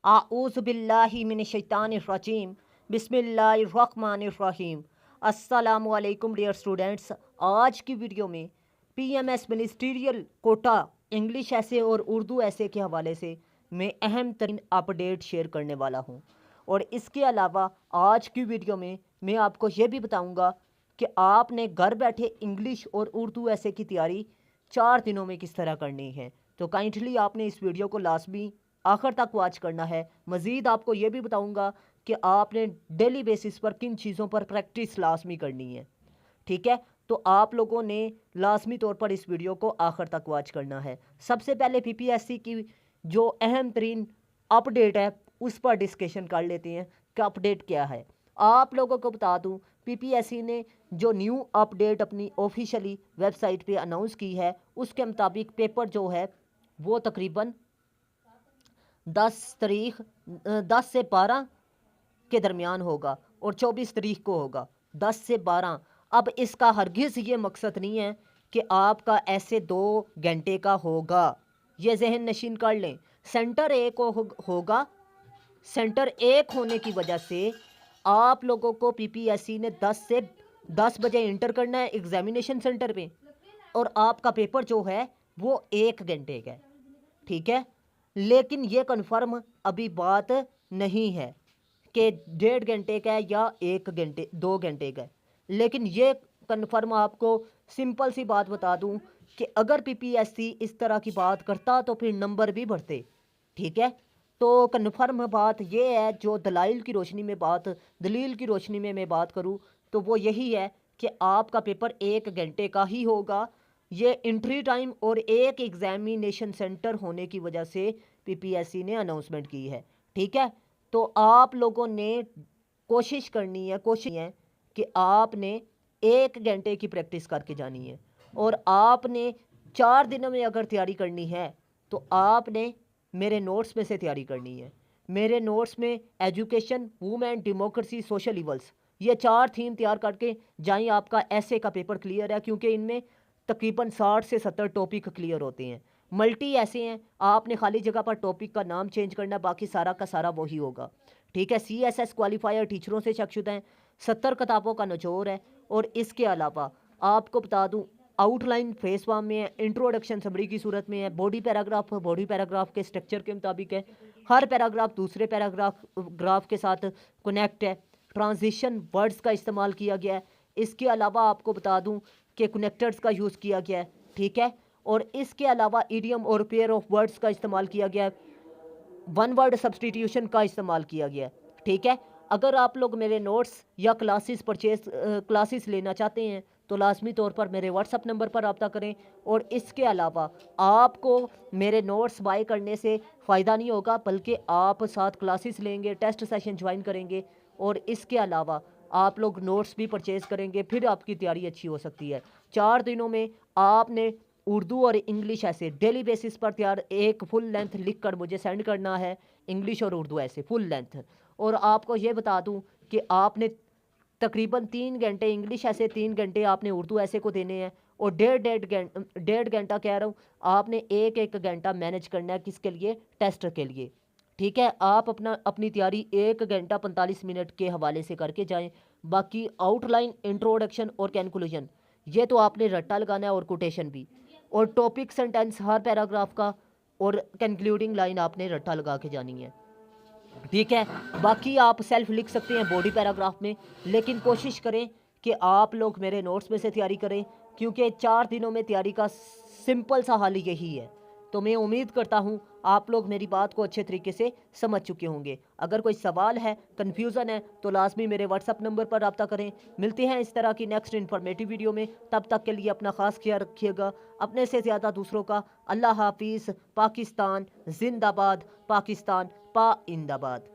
आऊज़ु बिल्लाहि मिनश शैतानिर रजीम बिस्मिल्लाहिर रहमानिर रहीम। अस्सलामु अलैकुम डियर स्टूडेंट्स। आज की वीडियो में पीएमएस मिनिस्ट्रियल कोटा इंग्लिश ऐसे और उर्दू ऐसे के हवाले से मैं अहम तरीन अपडेट शेयर करने वाला हूं। और इसके अलावा आज की वीडियो में मैं आपको ये भी बताऊंगा कि आपने घर बैठे इंग्लिश और उर्दू ऐसे की तैयारी 4 दिनों में किस तरह करनी है। तो काइंडली आपने इस वीडियो को लाजमी आखिर तक वॉच करना है। मज़ीद आपको ये भी बताऊंगा कि आपने डेली बेसिस पर किन चीज़ों पर प्रैक्टिस लाजमी करनी है। ठीक है, तो आप लोगों ने लाजमी तौर पर इस वीडियो को आखिर तक वॉच करना है। सबसे पहले पीपीएससी की जो अहम तरीन अपडेट है उस पर डिस्कशन कर लेते हैं कि अपडेट क्या है। आप लोगों को बता दूं, पीपीएससी ने जो न्यू अपडेट अपनी ऑफिशियली वेबसाइट पे अनाउंस की है उसके मुताबिक पेपर जो है वो तकरीबन 10 से 12 के दरमियान होगा और 24 तारीख को होगा। 10 से 12। अब इसका हरगिज़ ये मकसद नहीं है कि आपका ऐसे 2 घंटे का होगा, ये जहन नशीन कर लें। सेंटर एक होगा। सेंटर एक होने की वजह से आप लोगों को पीपीएससी ने 10 बजे इंटर करना है एग्जामिनेशन सेंटर पे, और आपका पेपर जो है वो 1 घंटे का है। ठीक है, लेकिन ये कन्फर्म अभी बात नहीं है कि 1.5 घंटे का है या 1 घंटे 2 घंटे का है। लेकिन ये कन्फर्म आपको सिंपल सी बात बता दूं कि अगर पीपीएससी इस तरह की बात करता तो फिर नंबर भी बढ़ते। ठीक है, तो कन्फर्म बात ये है, जो दलील की रोशनी में मैं बात करूं तो वो यही है कि आपका पेपर 1 घंटे का ही होगा। ये एंट्री टाइम और एक एग्जामिनेशन सेंटर होने की वजह से पीपीएससी ने अनाउंसमेंट की है। ठीक है, तो आप लोगों ने कोशिश है कि आपने 1 घंटे की प्रैक्टिस करके जानी है। और आपने 4 दिनों में अगर तैयारी करनी है तो आपने मेरे नोट्स में से तैयारी करनी है। मेरे नोट्स में education, women, democracy, social evils, ये 4 थीम तैयार करके जाइए। आपका ऐसे का पेपर क्लियर है क्योंकि इनमें तकरीबन 60 से 70 टॉपिक क्लियर होते हैं। मल्टी ऐसे हैं, आपने खाली जगह पर टॉपिक का नाम चेंज करना, बाकी सारा का सारा वही होगा। ठीक है, CSS क्वालिफायर टीचरों से शक्शुदा हैं, 70 किताबों का निचोड़ है। और इसके अलावा आपको बता दूं, आउटलाइन फेस 1 में है, इंट्रोडक्शन समरी की सूरत में है, बॉडी पैराग्राफ के स्ट्रक्चर के मुताबिक है, हर पैराग्राफ दूसरे पैराग्राफ के साथ कनेक्ट है, ट्रांजिशन वर्ड्स का इस्तेमाल किया गया है। इसके अलावा आपको बता दूं कि कनेक्टर्स का यूज़ किया गया है। ठीक है, और इसके अलावा इडियम और पेयर ऑफ वर्ड्स का इस्तेमाल किया गया है, वन वर्ड सब्सटीट्यूशन का इस्तेमाल किया गया है। ठीक है, अगर आप लोग मेरे नोट्स या क्लासेस लेना चाहते हैं तो लाजमी तौर पर मेरे व्हाट्सअप नंबर पर रब्ता करें। और इसके अलावा आपको मेरे नोट्स बाय करने से फ़ायदा नहीं होगा, बल्कि आप साथ क्लासेस लेंगे, टेस्ट सेशन ज्वाइन करेंगे और इसके अलावा आप लोग नोट्स भी परचेज़ करेंगे, फिर आपकी तैयारी अच्छी हो सकती है। 4 दिनों में आपने उर्दू और इंग्लिश ऐसे डेली बेसिस पर तैयार एक फुल लेंथ लिख कर मुझे सेंड करना है, इंग्लिश और उर्दू ऐसे फुल लेंथ। और आपको ये बता दूं कि आपने तकरीबन 3 घंटे इंग्लिश ऐसे, 3 घंटे आपने उर्दू ऐसे को देने हैं, और डेढ़ घंटा कह रहा हूँ, आपने एक घंटा मैनेज करना है किसके लिए? टेस्ट के लिए। ठीक है, आप अपनी तैयारी 1 घंटा 45 मिनट के हवाले से करके जाएं। बाकी आउटलाइन, इंट्रोडक्शन और कंक्लूजन ये तो आपने रट्टा लगाना है, और कोटेशन भी, और टॉपिक सेंटेंस हर पैराग्राफ का, और कंक्लूडिंग लाइन आपने रट्टा लगा के जानी है। ठीक है, बाकी आप सेल्फ लिख सकते हैं बॉडी पैराग्राफ में, लेकिन कोशिश करें कि आप लोग मेरे नोट्स में से तैयारी करें, क्योंकि 4 दिनों में तैयारी का सिंपल सा हल यही है। तो मैं उम्मीद करता हूं आप लोग मेरी बात को अच्छे तरीके से समझ चुके होंगे। अगर कोई सवाल है, कन्फ्यूज़न है, तो लाजमी मेरे व्हाट्सअप नंबर पर रब्ता करें। मिलते हैं इस तरह की नेक्स्ट इन्फॉर्मेटिव वीडियो में, तब तक के लिए अपना ख़ास ख्याल रखिएगा, अपने से ज़्यादा दूसरों का। अल्लाह हाफिज़। पाकिस्तान जिंदाबाद, पाकिस्तान पाइंदाबाद।